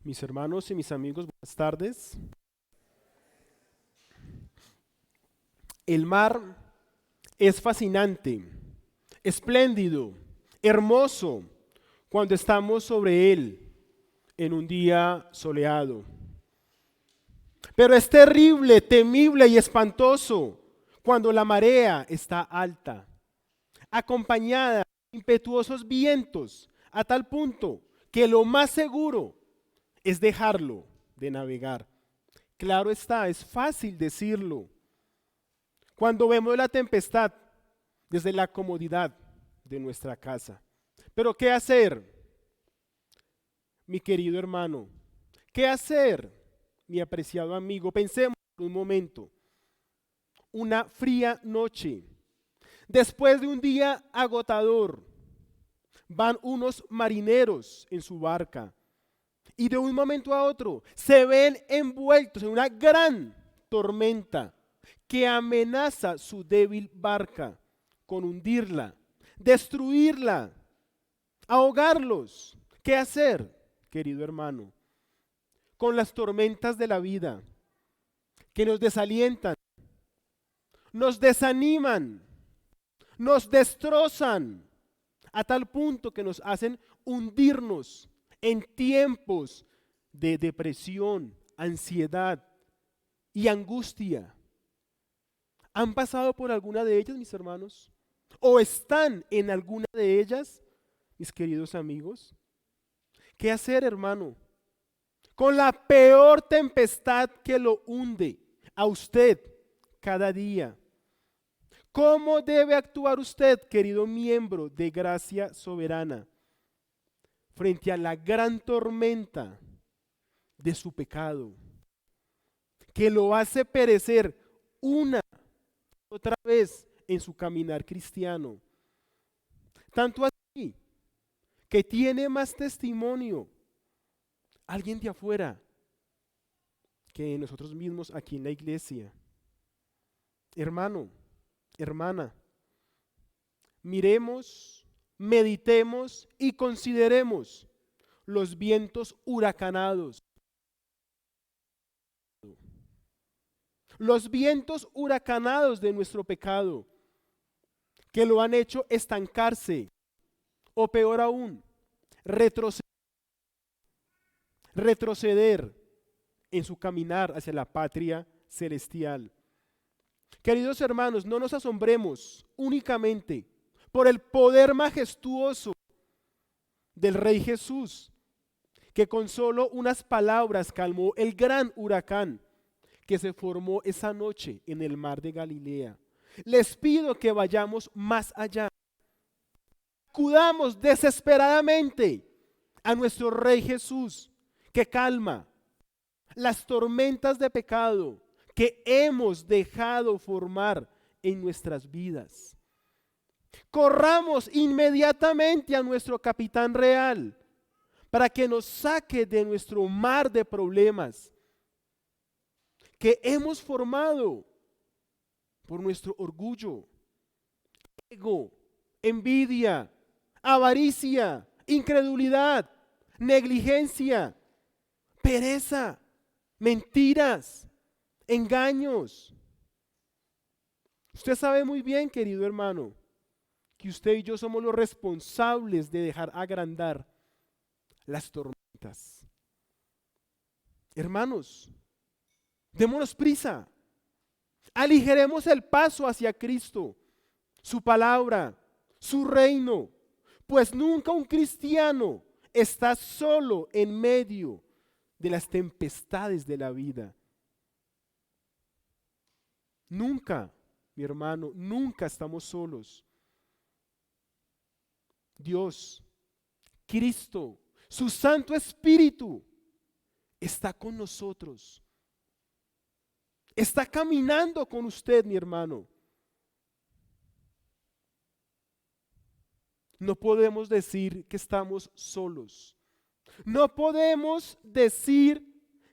Mis hermanos y mis amigos, buenas tardes. El mar es fascinante, espléndido, hermoso cuando estamos sobre él en un día soleado. Pero es terrible, temible y espantoso cuando la marea está alta, acompañada de impetuosos vientos, a tal punto que lo más seguro es dejarlo de navegar. Claro está, es fácil decirlo cuando vemos la tempestad desde la comodidad de nuestra casa. Pero ¿qué hacer, mi querido hermano? ¿Qué hacer, mi apreciado amigo? Pensemos por un momento. Una fría noche, después de un día agotador, van unos marineros en su barca y de un momento a otro se ven envueltos en una gran tormenta que amenaza su débil barca con hundirla, destruirla, ahogarlos. ¿Qué hacer, querido hermano? Con las tormentas de la vida que nos desalientan, nos desaniman, nos destrozan a tal punto que nos hacen hundirnos en tiempos de depresión, ansiedad y angustia. ¿Han pasado por alguna de ellas, mis hermanos? ¿O están en alguna de ellas, mis queridos amigos? ¿Qué hacer, hermano? Con la peor tempestad que lo hunde a usted cada día. ¿Cómo debe actuar usted, querido miembro de Gracia Soberana, frente a la gran tormenta de su pecado, que lo hace perecer una y otra vez en su caminar cristiano? Tanto así que tiene más testimonio alguien de afuera que nosotros mismos aquí en la iglesia. Hermano, hermana, miremos, meditemos y consideremos los vientos huracanados. Los vientos huracanados de nuestro pecado que lo han hecho estancarse o peor aún, retroceder en su caminar hacia la patria celestial. Queridos hermanos, no nos asombremos únicamente por el poder majestuoso del Rey Jesús, que con solo unas palabras calmó el gran huracán que se formó esa noche en el mar de Galilea. Les pido que vayamos más allá. Acudamos desesperadamente a nuestro Rey Jesús, que calma las tormentas de pecado que hemos dejado formar en nuestras vidas. Corramos inmediatamente a nuestro capitán real para que nos saque de nuestro mar de problemas que hemos formado por nuestro orgullo, ego, envidia, avaricia, incredulidad, negligencia, pereza, mentiras, engaños. Usted sabe muy bien, querido hermano, que usted y yo somos los responsables de dejar agrandar las tormentas. Hermanos, démonos prisa, aligeremos el paso hacia Cristo, su palabra, su reino, pues nunca un cristiano está solo en medio de las tempestades de la vida. Nunca, mi hermano, nunca estamos solos. Dios, Cristo, su Santo Espíritu está con nosotros. Está caminando con usted, mi hermano. No podemos decir que estamos solos. No podemos decir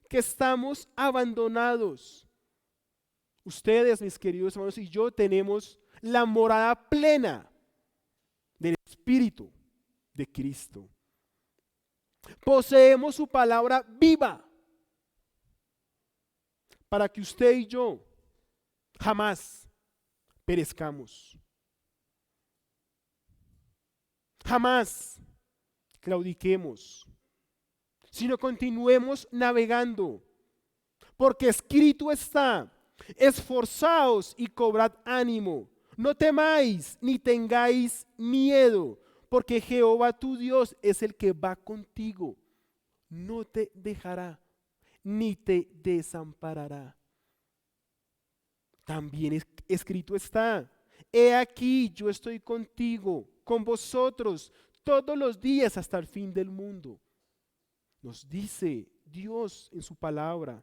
que estamos abandonados. Ustedes, mis queridos hermanos, y yo tenemos la morada plena del Espíritu de Cristo. Poseemos su palabra viva para que usted y yo jamás perezcamos. Jamás claudiquemos, sino continuemos navegando, porque escrito está: esforzaos y cobrad ánimo, no temáis ni tengáis miedo, porque Jehová tu Dios es el que va contigo, no te dejará ni te desamparará. También escrito está: he aquí yo estoy contigo, con vosotros todos los días hasta el fin del mundo. Nos dice Dios en su palabra.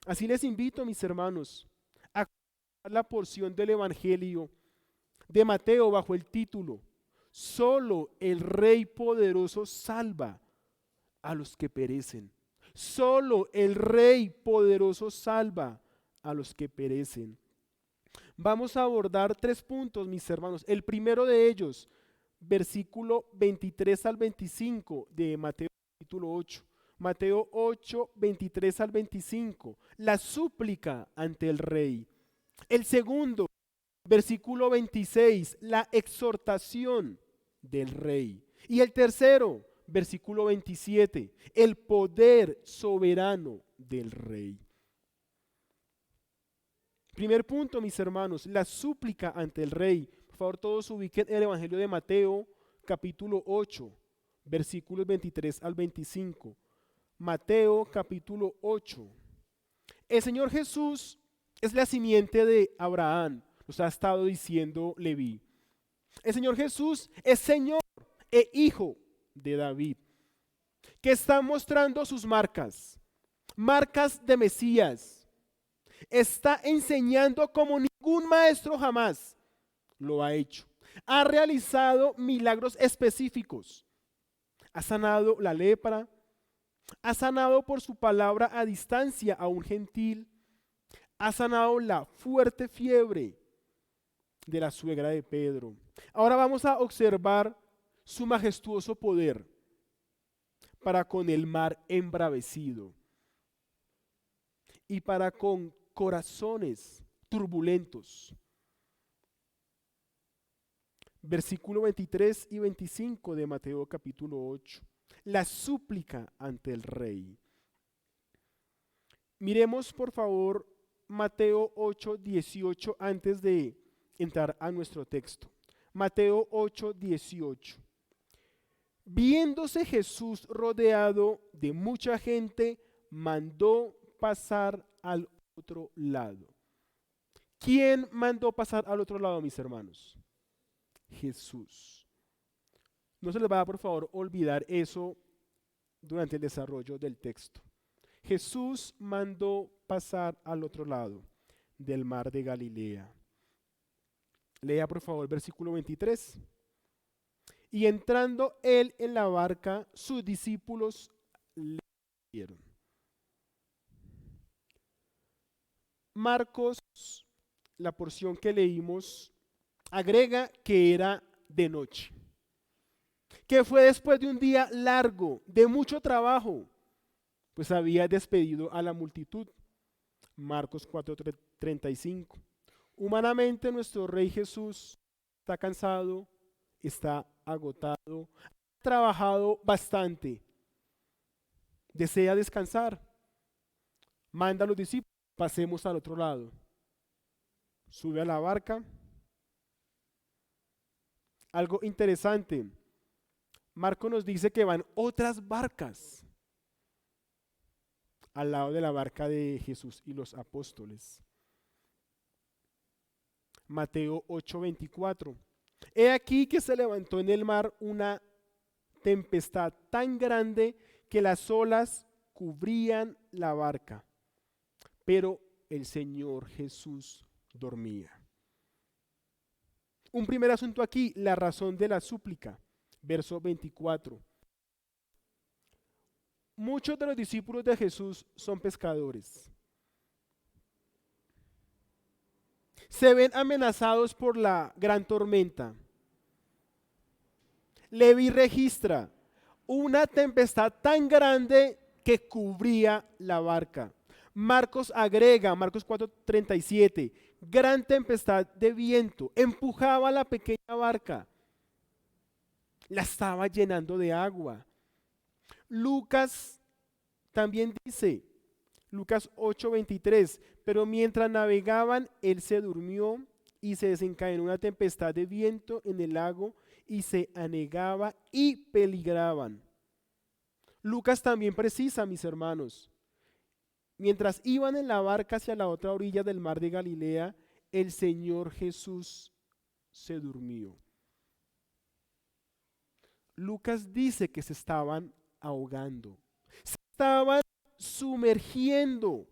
Así les invito, mis hermanos, a la porción del Evangelio de Mateo bajo el título: solo el Rey poderoso salva a los que perecen. Solo el Rey poderoso salva a los que perecen. Vamos a abordar 3 puntos, mis hermanos. El primero de ellos, versículo 23 al 25 de Mateo capítulo 8. Mateo 8, 23 al 25. La súplica ante el Rey. El segundo, versículo 26, la exhortación del Rey. Y el tercero, versículo 27, el poder soberano del Rey. Primer punto, mis hermanos, la súplica ante el Rey. Por favor, todos ubiquen el Evangelio de Mateo, capítulo 8, versículos 23 al 25. Mateo, capítulo 8. El Señor Jesús es la simiente de Abraham, nos ha estado diciendo Leví. El Señor Jesús es Señor e Hijo de David, que está mostrando sus marcas, marcas de Mesías. Está enseñando como ningún maestro jamás lo ha hecho. Ha realizado milagros específicos. Ha sanado la lepra, ha sanado por su palabra a distancia a un gentil, ha sanado la fuerte fiebre de la suegra de Pedro. Ahora vamos a observar su majestuoso poder para con el mar embravecido y para con corazones turbulentos. Versículo 23 y 25 de Mateo capítulo 8. La súplica ante el Rey. Miremos por favor Mateo 8, 18 antes de entrar a nuestro texto. Mateo 8, 18. Viéndose Jesús rodeado de mucha gente, mandó pasar al otro lado. ¿Quién mandó pasar al otro lado, mis hermanos? Jesús. No se les va a, por favor, olvidar eso durante el desarrollo del texto. Jesús mandó pasar al otro lado del mar de Galilea. Lea, por favor, versículo 23. Y entrando él en la barca, sus discípulos le siguieron. Marcos, la porción que leímos, agrega que era de noche, que fue después de un día largo, de mucho trabajo, pues había despedido a la multitud. Marcos 4:35. Humanamente nuestro Rey Jesús está cansado, está agotado, ha trabajado bastante, desea descansar, manda a los discípulos: pasemos al otro lado. Sube a la barca. Algo interesante, Marco nos dice que van otras barcas al lado de la barca de Jesús y los apóstoles. Mateo 8:24. He aquí que se levantó en el mar una tempestad tan grande que las olas cubrían la barca, pero el Señor Jesús dormía. Un primer asunto aquí, la razón de la súplica. Verso 24. Muchos de los discípulos de Jesús son pescadores. Se ven amenazados por la gran tormenta. Leví registra: una tempestad tan grande que cubría la barca. Marcos agrega, Marcos 4:37, gran tempestad de viento empujaba la pequeña barca, la estaba llenando de agua. Lucas también dice, Lucas 8:23, pero mientras navegaban, él se durmió y se desencadenó una tempestad de viento en el lago y se anegaba y peligraban. Lucas también precisa, mis hermanos, mientras iban en la barca hacia la otra orilla del mar de Galilea, el Señor Jesús se durmió. Lucas dice que se estaban ahogando, se estaban sumergiendo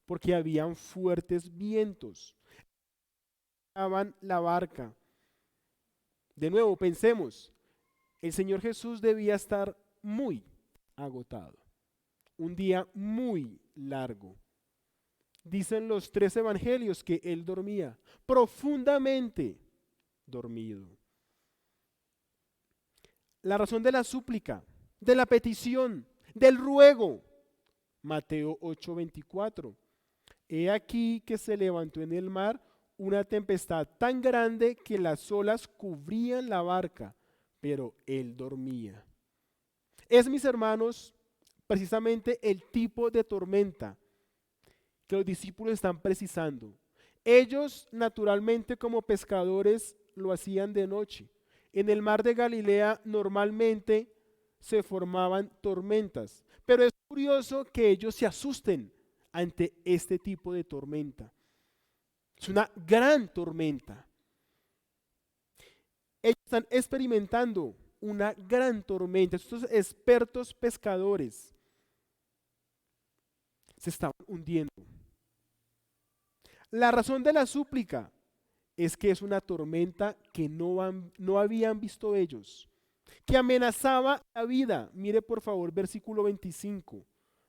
porque habían fuertes vientos. Estaban la barca. De nuevo, pensemos, el Señor Jesús debía estar muy agotado. Un día muy largo. Dicen los 3 evangelios que él dormía, profundamente dormido. La razón de la súplica, de la petición, del ruego. Mateo 8:24. He aquí que se levantó en el mar una tempestad tan grande que las olas cubrían la barca, pero él dormía. Es, mis hermanos, precisamente el tipo de tormenta que los discípulos están precisando. Ellos, naturalmente, como pescadores, lo hacían de noche. En el mar de Galilea normalmente se formaban tormentas, pero es curioso que ellos se asusten ante este tipo de tormenta. Es una gran tormenta. Ellos están experimentando una gran tormenta. Estos expertos pescadores se estaban hundiendo. La razón de la súplica es que es una tormenta que no habían visto ellos, que amenazaba la vida. Mire por favor versículo 25,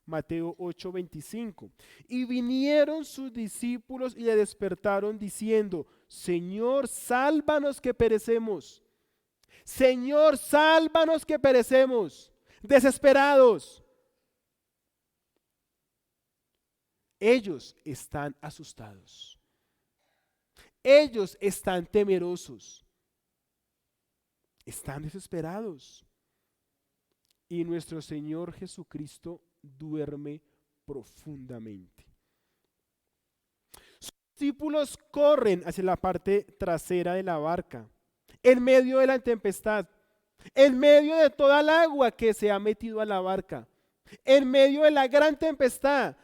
Mateo 8:25. Y vinieron sus discípulos y le despertaron diciendo, Señor, sálvanos que perecemos. Señor, sálvanos que perecemos. Desesperados. Ellos están asustados. Ellos están temerosos. Están desesperados. Y nuestro Señor Jesucristo duerme profundamente. Sus discípulos corren hacia la parte trasera de la barca, en medio de la tempestad, en medio de toda el agua que se ha metido a la barca, en medio de la gran tempestad.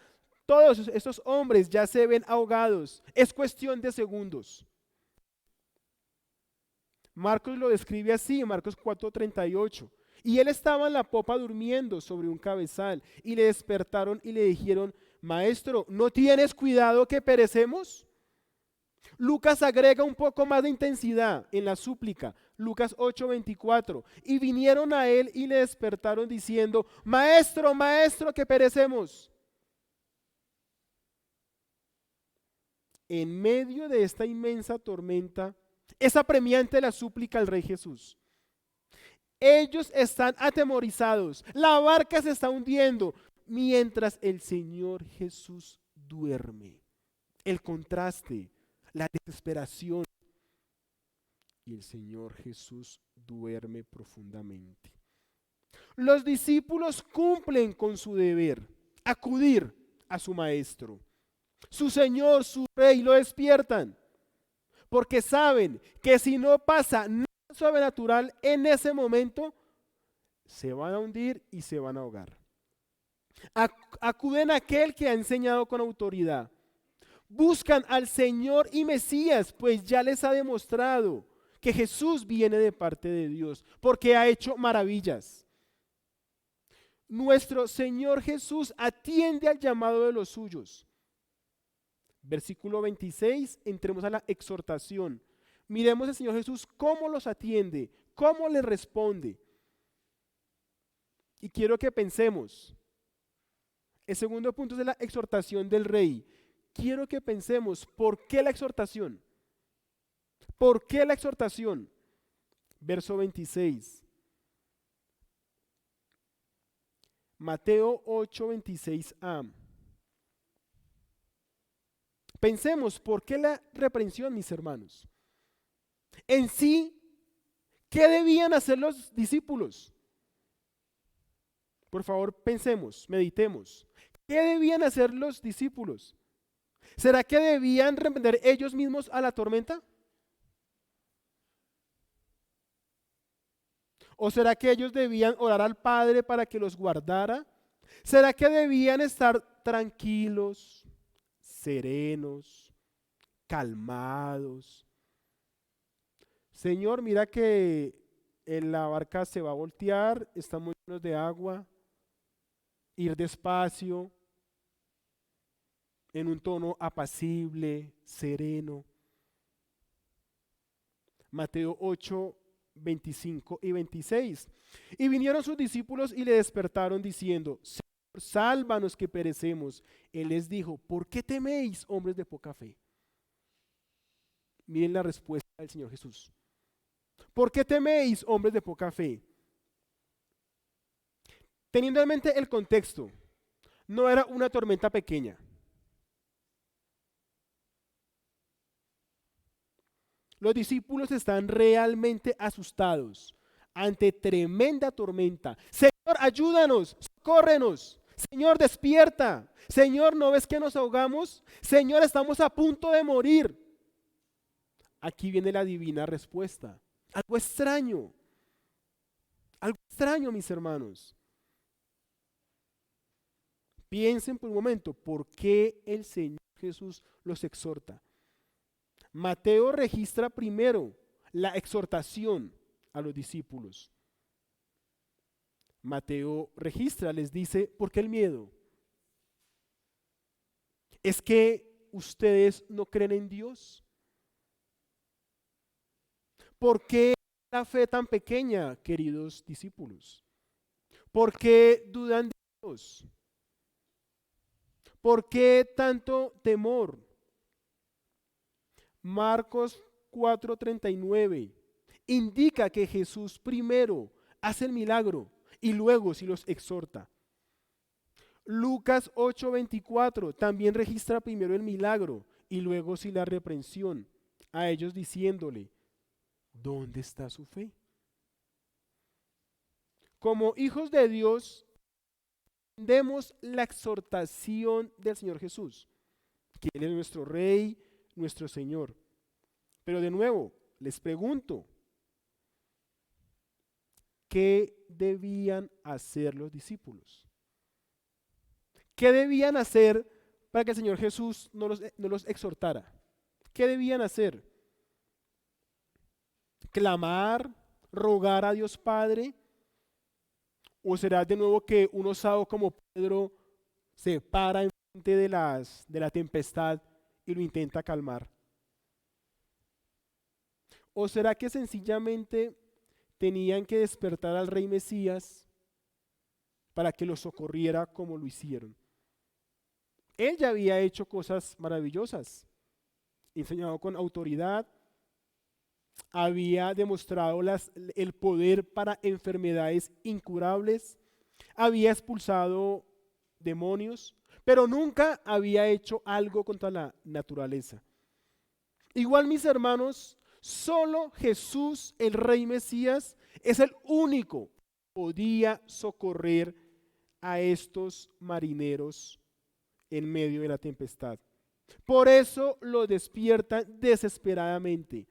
Todos estos hombres ya se ven ahogados. Es cuestión de segundos. Marcos lo describe así, Marcos 4:38. Y él estaba en la popa durmiendo sobre un cabezal, y le despertaron y le dijeron, Maestro, ¿no tienes cuidado que perecemos? Lucas agrega un poco más de intensidad en la súplica, Lucas 8:24. Y vinieron a él y le despertaron diciendo, Maestro, Maestro, que perecemos. En medio de esta inmensa tormenta, es apremiante la súplica al Rey Jesús. Ellos están atemorizados, la barca se está hundiendo, mientras el Señor Jesús duerme. El contraste, la desesperación. Y el Señor Jesús duerme profundamente. Los discípulos cumplen con su deber, acudir a su Maestro. Su Señor, su Rey, lo despiertan, porque saben que si no pasa nada sobrenatural en ese momento, se van a hundir y se van a ahogar. Acuden a aquel que ha enseñado con autoridad. Buscan al Señor y Mesías, pues ya les ha demostrado que Jesús viene de parte de Dios, porque ha hecho maravillas. Nuestro Señor Jesús atiende al llamado de los suyos. Versículo 26, entremos a la exhortación. Miremos al Señor Jesús cómo los atiende, cómo les responde. Y quiero que pensemos. El segundo punto es de la exhortación del Rey. Quiero que pensemos, ¿por qué la exhortación? ¿Por qué la exhortación? Verso 26. Mateo 8:26a. Pensemos, ¿por qué la reprensión, mis hermanos? En sí, ¿qué debían hacer los discípulos? Por favor, pensemos, meditemos. ¿Qué debían hacer los discípulos? ¿Será que debían reprender ellos mismos a la tormenta? ¿O será que ellos debían orar al Padre para que los guardara? ¿Será que debían estar tranquilos, serenos, calmados? Señor, mira que la barca se va a voltear, estamos llenos de agua, ir despacio, en un tono apacible, sereno. Mateo 8, 25 y 26. Y vinieron sus discípulos y le despertaron diciendo: Señor, sálvanos que perecemos. Él les dijo: ¿por qué teméis, hombres de poca fe? Miren la respuesta del Señor Jesús. ¿Por qué teméis, hombres de poca fe? Teniendo en mente el contexto, no era una tormenta pequeña. Los discípulos están realmente asustados ante tremenda tormenta. Señor, ayúdanos, socórrenos. Señor, despierta. Señor, ¿no ves que nos ahogamos? Señor, estamos a punto de morir. Aquí viene la divina respuesta. Algo extraño, mis hermanos. Piensen por un momento, ¿por qué el Señor Jesús los exhorta? Mateo registra primero la exhortación a los discípulos. Mateo registra, les dice: ¿por qué el miedo? ¿Es que ustedes no creen en Dios? ¿Por qué la fe tan pequeña, queridos discípulos? ¿Por qué dudan de Dios? ¿Por qué tanto temor? Marcos 4:39 indica que Jesús primero hace el milagro y luego sí los exhorta. Lucas 8:24 también registra primero el milagro y luego sí la reprensión a ellos diciéndole: ¿dónde está su fe? Como hijos de Dios, entendemos la exhortación del Señor Jesús, que Él es nuestro Rey, nuestro Señor. Pero de nuevo, les pregunto, ¿qué debían hacer los discípulos? ¿Qué debían hacer para que el Señor Jesús no los exhortara? ¿Qué debían hacer? ¿Clamar, rogar a Dios Padre? ¿O será de nuevo que un osado como Pedro se para en frente de la tempestad y lo intenta calmar? ¿O será que sencillamente tenían que despertar al Rey Mesías para que los socorriera como lo hicieron? Él ya había hecho cosas maravillosas, enseñado con autoridad, había demostrado el poder para enfermedades incurables, había expulsado demonios, pero nunca había hecho algo contra la naturaleza. Igual, mis hermanos, solo Jesús, el Rey Mesías, es el único que podía socorrer a estos marineros en medio de la tempestad. Por eso lo despierta desesperadamente.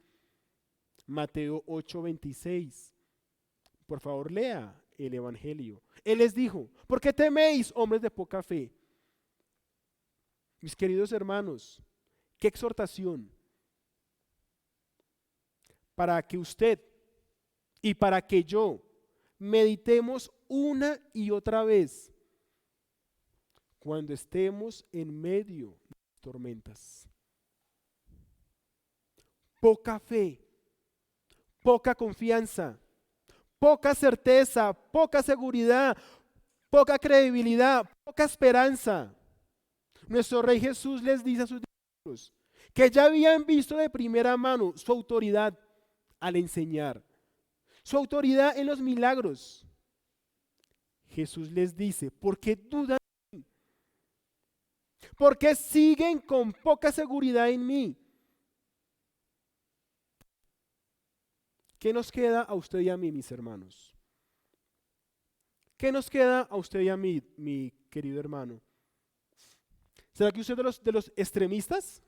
Mateo 8:26. Por favor, lea el Evangelio. Él les dijo: ¿por qué teméis, hombres de poca fe? Mis queridos hermanos, qué exhortación para que usted y para que yo meditemos una y otra vez cuando estemos en medio de tormentas. Poca fe, poca confianza, poca certeza, poca seguridad, poca credibilidad, poca esperanza. Nuestro Rey Jesús les dice a sus discípulos que ya habían visto de primera mano su autoridad al enseñar, su autoridad en los milagros. Jesús les dice, ¿por qué dudan? ¿Por qué siguen con poca seguridad en mí? ¿Qué nos queda a usted y a mí, mis hermanos? ¿Qué nos queda a usted y a mí, mi querido hermano? ¿Será que usted es de los extremistas?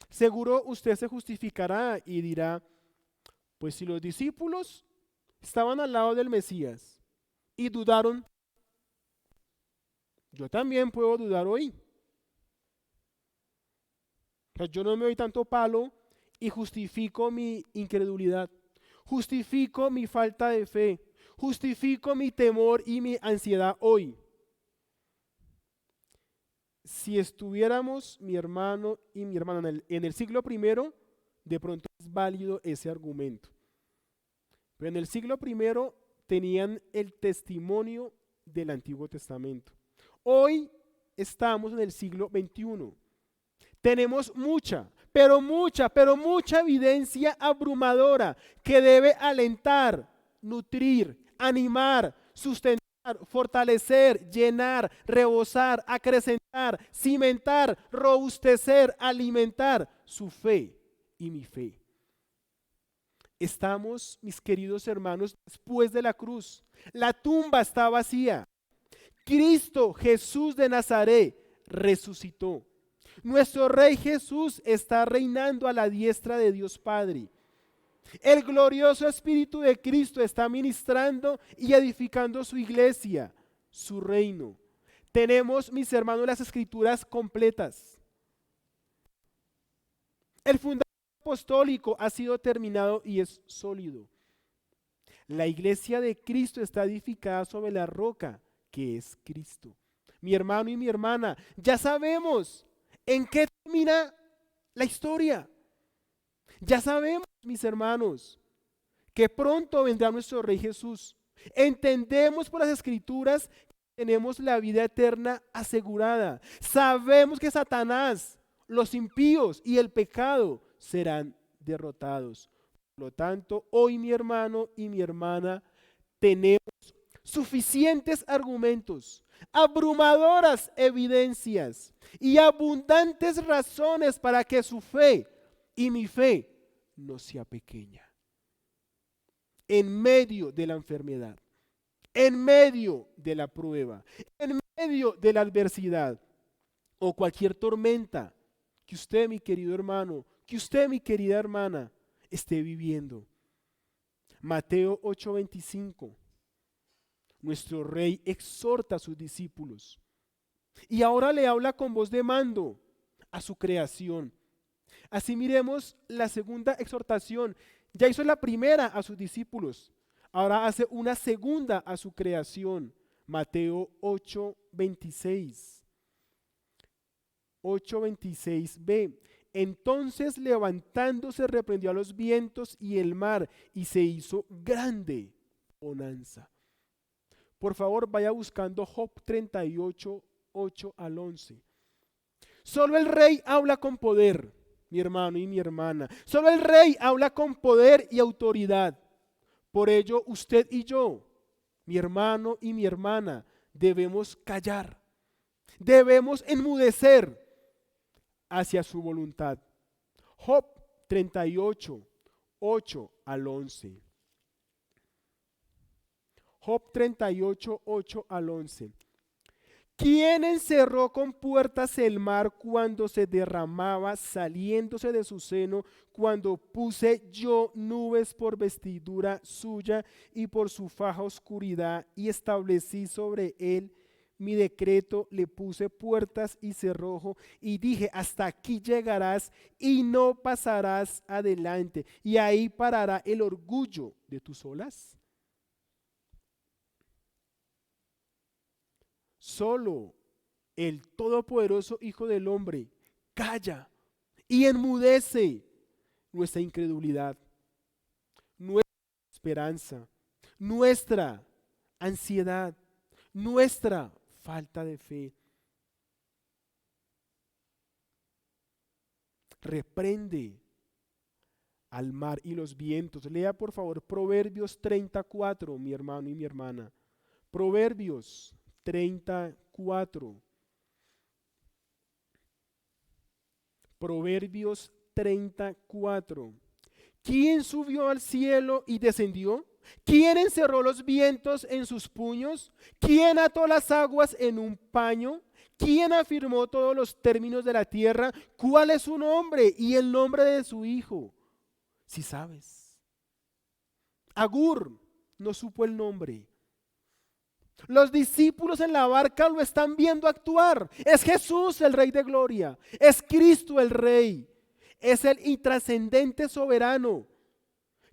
Seguro usted se justificará y dirá, pues si los discípulos estaban al lado del Mesías y dudaron, yo también puedo dudar hoy. O sea, yo no me doy tanto palo y justifico mi incredulidad, justifico mi falta de fe, justifico mi temor y mi ansiedad hoy. Si estuviéramos mi hermano y mi hermana en el siglo primero, de pronto es válido ese argumento. Pero en el siglo primero tenían el testimonio del Antiguo Testamento. Hoy estamos en el siglo XXI. Tenemos pero mucha evidencia abrumadora que debe alentar, nutrir, animar, sustentar, fortalecer, llenar, rebosar, acrecentar, cimentar, robustecer, alimentar su fe y mi fe. Estamos, mis queridos hermanos, después de la cruz. La tumba está vacía. Cristo Jesús de Nazaret resucitó. Nuestro Rey Jesús está reinando a la diestra de Dios Padre. El glorioso Espíritu de Cristo está ministrando y edificando su iglesia, su reino. Tenemos, mis hermanos, las escrituras completas. El fundamento apostólico ha sido terminado y es sólido. La iglesia de Cristo está edificada sobre la roca que es Cristo. Mi hermano y mi hermana, ya sabemos en qué termina la historia. Ya sabemos, mis hermanos, que pronto vendrá nuestro Rey Jesús. Entendemos por las Escrituras que tenemos la vida eterna asegurada. Sabemos que Satanás, los impíos y el pecado serán derrotados. Por lo tanto, hoy mi hermano y mi hermana tenemos suficientes argumentos, abrumadoras evidencias y abundantes razones para que su fe y mi fe no sea pequeña. En medio de la enfermedad, en medio de la prueba, en medio de la adversidad o cualquier tormenta que usted, mi querido hermano, que usted, mi querida hermana, esté viviendo. Mateo 8:25. Nuestro Rey exhorta a sus discípulos y ahora le habla con voz de mando a su creación. Así miremos la segunda exhortación. Ya hizo la primera a sus discípulos, ahora hace una segunda a su creación. Mateo 8:26. 8:26b. Entonces levantándose reprendió a los vientos y el mar y se hizo grande bonanza. Por favor, vaya buscando Job 38, 8 al 11. Solo el rey habla con poder, mi hermano y mi hermana. Solo el rey habla con poder y autoridad. Por ello, usted y yo, mi hermano y mi hermana, debemos callar. Debemos enmudecer hacia su voluntad. Job 38, 8 al 11. Job 38, 8 al 11. ¿Quién encerró con puertas el mar cuando se derramaba saliéndose de su seno, cuando puse yo nubes por vestidura suya y por su faja oscuridad y establecí sobre él mi decreto, le puse puertas y cerrojo y dije, hasta aquí llegarás y no pasarás adelante y ahí parará el orgullo de tus olas? Solo el todopoderoso Hijo del Hombre calla y enmudece nuestra incredulidad, nuestra esperanza, nuestra ansiedad, nuestra falta de fe. Reprende al mar y los vientos. Lea por favor Proverbios 34, mi hermano y mi hermana. Proverbios 34. Proverbios 34. ¿Quién subió al cielo y descendió? ¿Quién encerró los vientos en sus puños? ¿Quién ató las aguas en un paño? ¿Quién afirmó todos los términos de la tierra? ¿Cuál es su nombre y el nombre de su hijo? Si sabes. Agur no supo el nombre. Los discípulos en la barca lo están viendo actuar. Es Jesús el Rey de Gloria. Es Cristo el Rey. Es el intrascendente soberano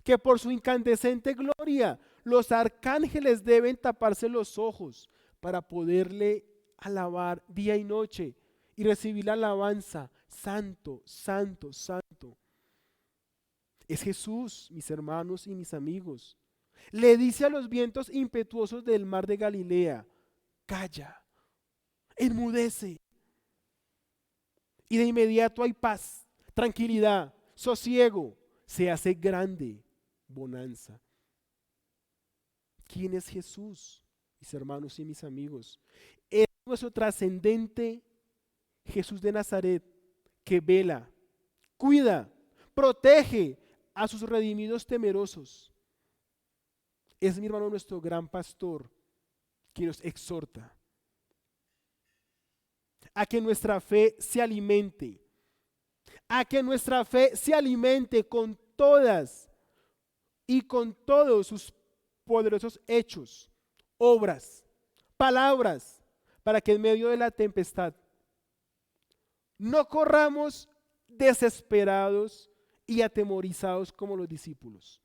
que por su incandescente gloria los arcángeles deben taparse los ojos para poderle alabar día y noche y recibir la alabanza. Santo, santo, santo. Es Jesús, mis hermanos y mis amigos. Le dice a los vientos impetuosos del mar de Galilea: calla, enmudece. Y de inmediato hay paz, tranquilidad, sosiego. Se hace grande bonanza. ¿Quién es Jesús, mis hermanos y mis amigos? Es nuestro trascendente Jesús de Nazaret, que vela, cuida, protege a sus redimidos temerosos. Es, mi hermano, nuestro gran pastor, que nos exhorta a que nuestra fe se alimente, a que nuestra fe se alimente con todas y con todos sus poderosos hechos, obras, palabras, para que en medio de la tempestad no corramos desesperados y atemorizados como los discípulos.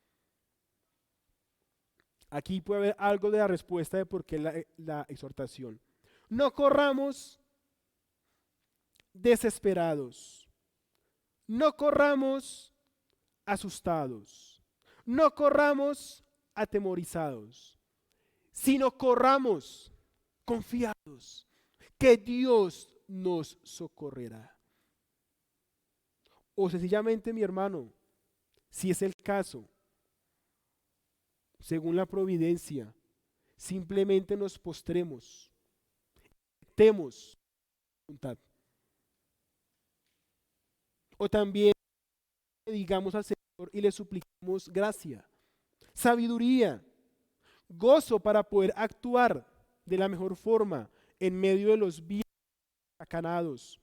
Aquí puede haber algo de la respuesta de por qué la exhortación. No corramos desesperados, no corramos asustados, no corramos atemorizados, sino corramos confiados que Dios nos socorrerá. O sencillamente, mi hermano, si es el caso, según la providencia, simplemente nos postremos, temos voluntad. O también digamos al Señor y le suplicamos gracia, sabiduría, gozo para poder actuar de la mejor forma en medio de los vientos huracanados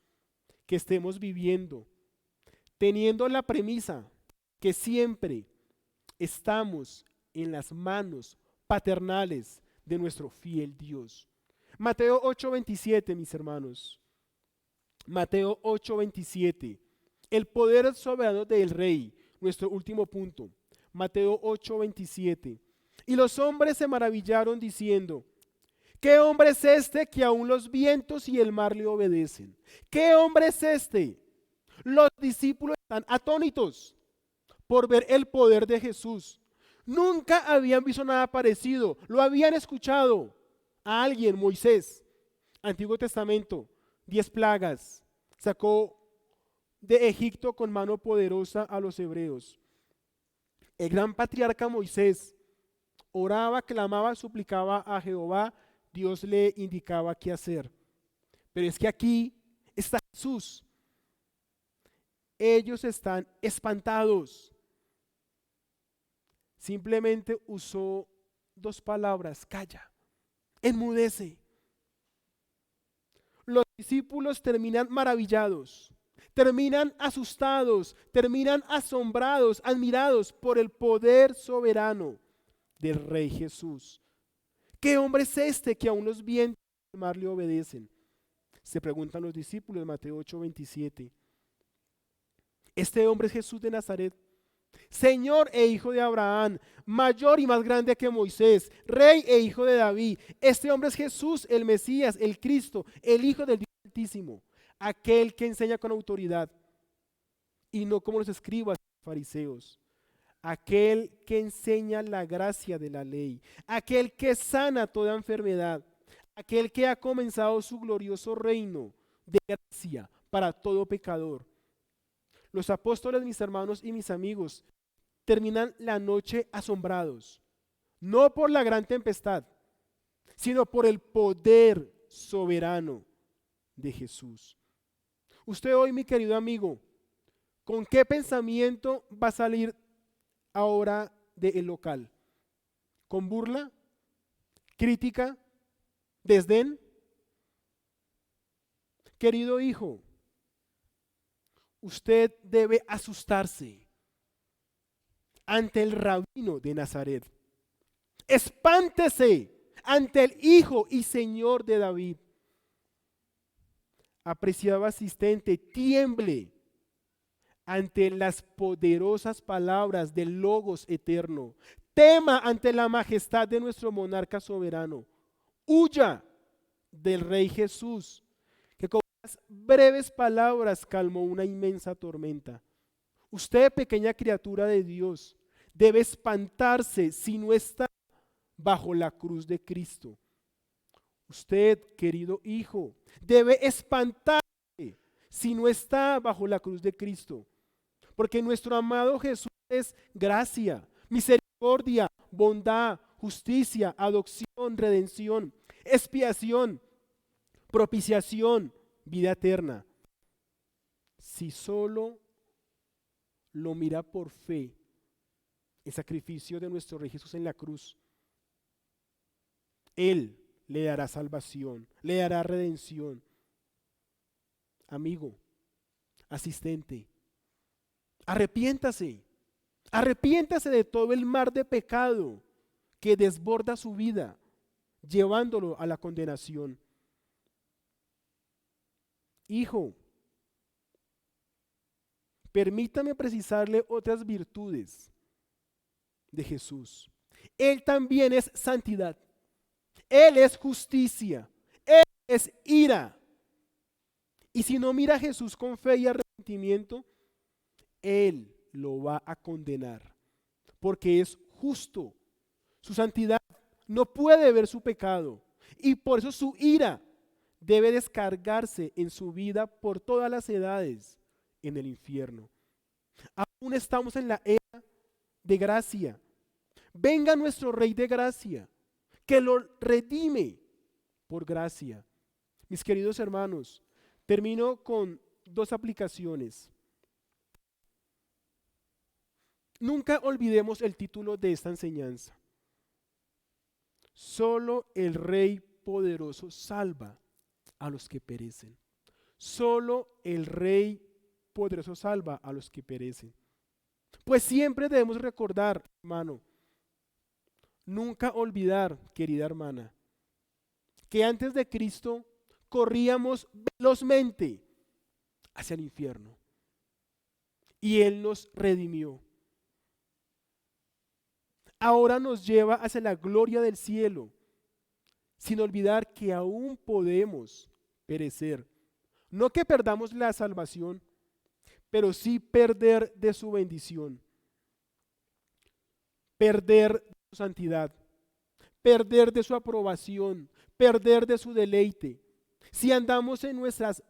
que estemos viviendo, teniendo la premisa que siempre estamos en las manos paternales de nuestro fiel Dios. Mateo 8:27, mis hermanos. Mateo 8:27. El poder soberano del Rey, nuestro último punto. Mateo 8:27. Y los hombres se maravillaron diciendo: ¿qué hombre es este que aún los vientos y el mar le obedecen? ¿Qué hombre es este? Los discípulos están atónitos por ver el poder de Jesús. Nunca habían visto nada parecido. Lo habían escuchado a alguien, Moisés, Antiguo Testamento, 10 plagas. Sacó de Egipto con mano poderosa a los hebreos. El gran patriarca Moisés oraba, clamaba, suplicaba a Jehová. Dios le indicaba qué hacer. Pero es que aquí está Jesús. Ellos están espantados. Simplemente usó 2 palabras: calla, enmudece. Los discípulos terminan maravillados, terminan asustados, terminan asombrados, admirados por el poder soberano del Rey Jesús. ¿Qué hombre es este que aún los vientos y el mar le obedecen? Se preguntan los discípulos, Mateo 8:27. Este hombre es Jesús de Nazaret, Señor e hijo de Abraham, mayor y más grande que Moisés, Rey e hijo de David. Este hombre es Jesús, el Mesías, el Cristo, el Hijo del Dios Altísimo, aquel que enseña con autoridad y no como los escribas y fariseos, aquel que enseña la gracia de la ley, aquel que sana toda enfermedad, aquel que ha comenzado su glorioso reino de gracia para todo pecador. Los apóstoles, mis hermanos y mis amigos, terminan la noche asombrados, no por la gran tempestad, sino por el poder soberano de Jesús. Usted hoy, mi querido amigo, ¿con qué pensamiento va a salir ahora del local? ¿Con burla? ¿Crítica? ¿Desdén? Querido hijo, usted debe asustarse ante el rabino de Nazaret. Espántese ante el Hijo y Señor de David. Apreciado asistente, tiemble ante las poderosas palabras del Logos eterno. Tema ante la majestad de nuestro monarca soberano. Huya del Rey Jesús, que con unas breves palabras calmó una inmensa tormenta. Usted, pequeña criatura de Dios, debe espantarse si no está bajo la cruz de Cristo. Usted, querido hijo, debe espantarse si no está bajo la cruz de Cristo. Porque nuestro amado Jesús es gracia, misericordia, bondad, justicia, adopción, redención, expiación, propiciación, vida eterna. Si solo lo mira por fe, el sacrificio de nuestro Rey Jesús en la cruz, Él le dará salvación, le dará redención. Amigo, asistente, arrepiéntase, arrepiéntase de todo el mar de pecado que desborda su vida, llevándolo a la condenación. Hijo, permítame precisarle otras virtudes de Jesús. Él también es santidad. Él es justicia. Él es ira. Y si no mira a Jesús con fe y arrepentimiento, Él lo va a condenar. Porque es justo. Su santidad no puede ver su pecado. Y por eso su ira debe descargarse en su vida por todas las edades en el infierno. Aún estamos en la era de gracia. Venga nuestro Rey de gracia, que lo redime por gracia. Mis queridos hermanos, termino con dos aplicaciones. Nunca olvidemos el título de esta enseñanza. Solo el Rey poderoso salva a los que perecen. Solo el Rey poderoso salva a los que perecen. Pues siempre debemos recordar, hermano, nunca olvidar, querida hermana, que antes de Cristo corríamos velozmente hacia el infierno y Él nos redimió. Ahora nos lleva hacia la gloria del cielo, sin olvidar que aún podemos perecer. No que perdamos la salvación, pero sí perder de su bendición, perder de su santidad, perder de su aprobación, perder de su deleite. Si andamos en nuestras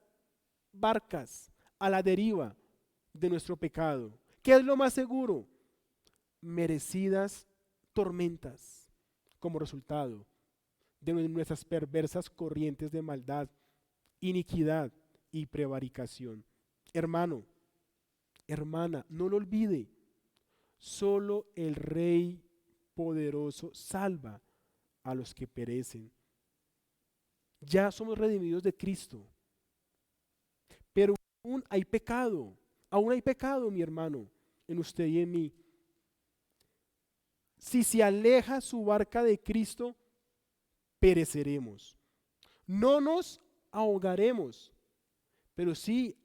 barcas a la deriva de nuestro pecado, ¿qué es lo más seguro? Merecidas tormentas como resultado de nuestras perversas corrientes de maldad, iniquidad y prevaricación. Hermano, hermana, no lo olvide, solo el Rey poderoso salva a los que perecen. Ya somos redimidos de Cristo, pero aún hay pecado, mi hermano, en usted y en mí. Si se aleja su barca de Cristo, pereceremos. No nos ahogaremos, pero sí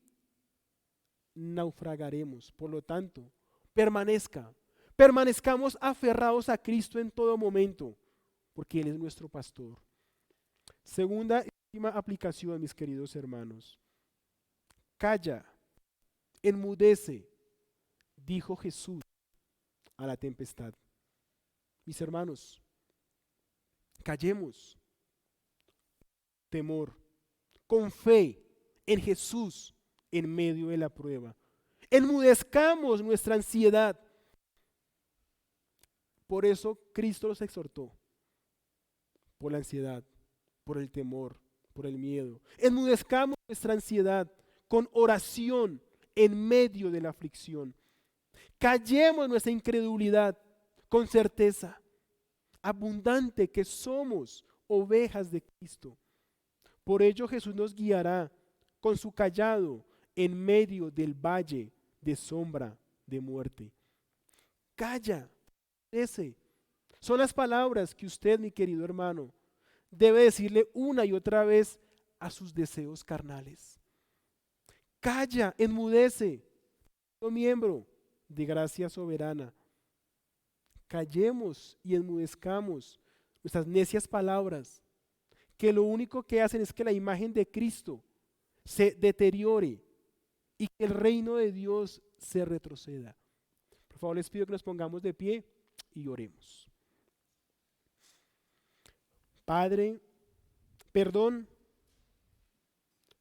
naufragaremos. Por lo tanto, permanezcamos aferrados a Cristo en todo momento, porque Él es nuestro pastor. Segunda y última aplicación, mis queridos hermanos. Calla, enmudece, dijo Jesús a la tempestad. Mis hermanos, callemos, temor, con fe en Jesús en medio de la prueba. Enmudezcamos nuestra ansiedad. Por eso Cristo los exhortó. por la ansiedad, por el temor, por el miedo. Enmudezcamos nuestra ansiedad con oración en medio de la aflicción. Callemos nuestra incredulidad con certeza abundante que somos ovejas de Cristo. Por ello Jesús nos guiará con su cayado en medio del valle de sombra de muerte. Calla, ese. Son las palabras que usted, mi querido hermano, debe decirle una y otra vez a sus deseos carnales. Calla, enmudece, miembro de gracia soberana. Callemos y enmudezcamos nuestras necias palabras, que lo único que hacen es que la imagen de Cristo se deteriore y que el reino de Dios se retroceda. Por favor, les pido que nos pongamos de pie y oremos. Padre, perdón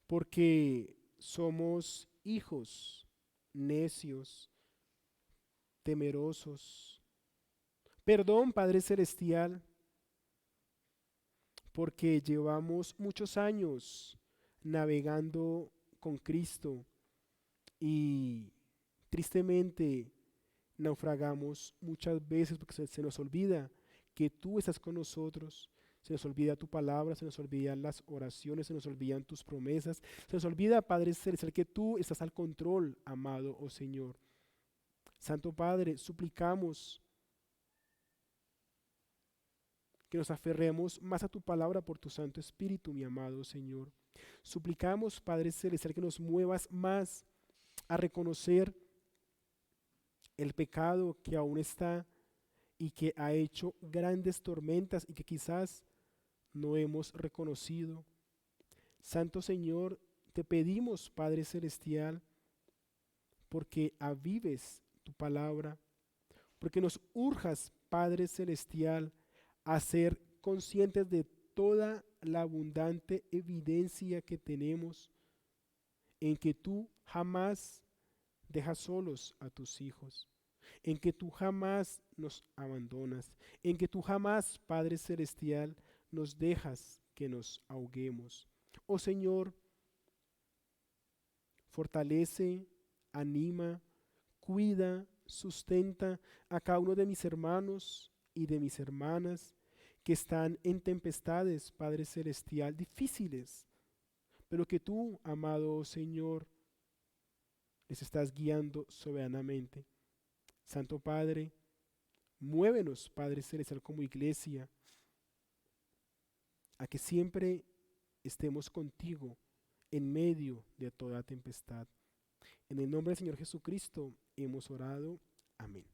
porque somos hijos necios, temerosos. Perdón, Padre Celestial, porque llevamos muchos años navegando con Cristo y tristemente naufragamos muchas veces porque se nos olvida que tú estás con nosotros. Se nos olvida tu palabra, se nos olvidan las oraciones, se nos olvidan tus promesas. Se nos olvida, Padre Celestial, que tú estás al control, amado oh Señor. Santo Padre, suplicamos que nos aferremos más a tu palabra por tu Santo Espíritu, mi amado Señor. Suplicamos, Padre Celestial, que nos muevas más a reconocer el pecado que aún está y que ha hecho grandes tormentas y que quizás no hemos reconocido. Santo Señor, te pedimos, Padre Celestial, porque avives tu palabra, porque nos urjas, Padre Celestial, a ser conscientes de toda la abundante evidencia que tenemos en que tú jamás dejas solos a tus hijos, en que tú jamás nos abandonas, en que tú jamás, Padre Celestial, nos dejas que nos ahoguemos. Oh Señor, fortalece, anima, cuida, sustenta a cada uno de mis hermanos y de mis hermanas que están en tempestades, Padre Celestial, difíciles, pero que tú, amado Señor, les estás guiando soberanamente. Santo Padre, muévenos, Padre Celestial, como iglesia, a que siempre estemos contigo en medio de toda tempestad. En el nombre del Señor Jesucristo hemos orado. Amén.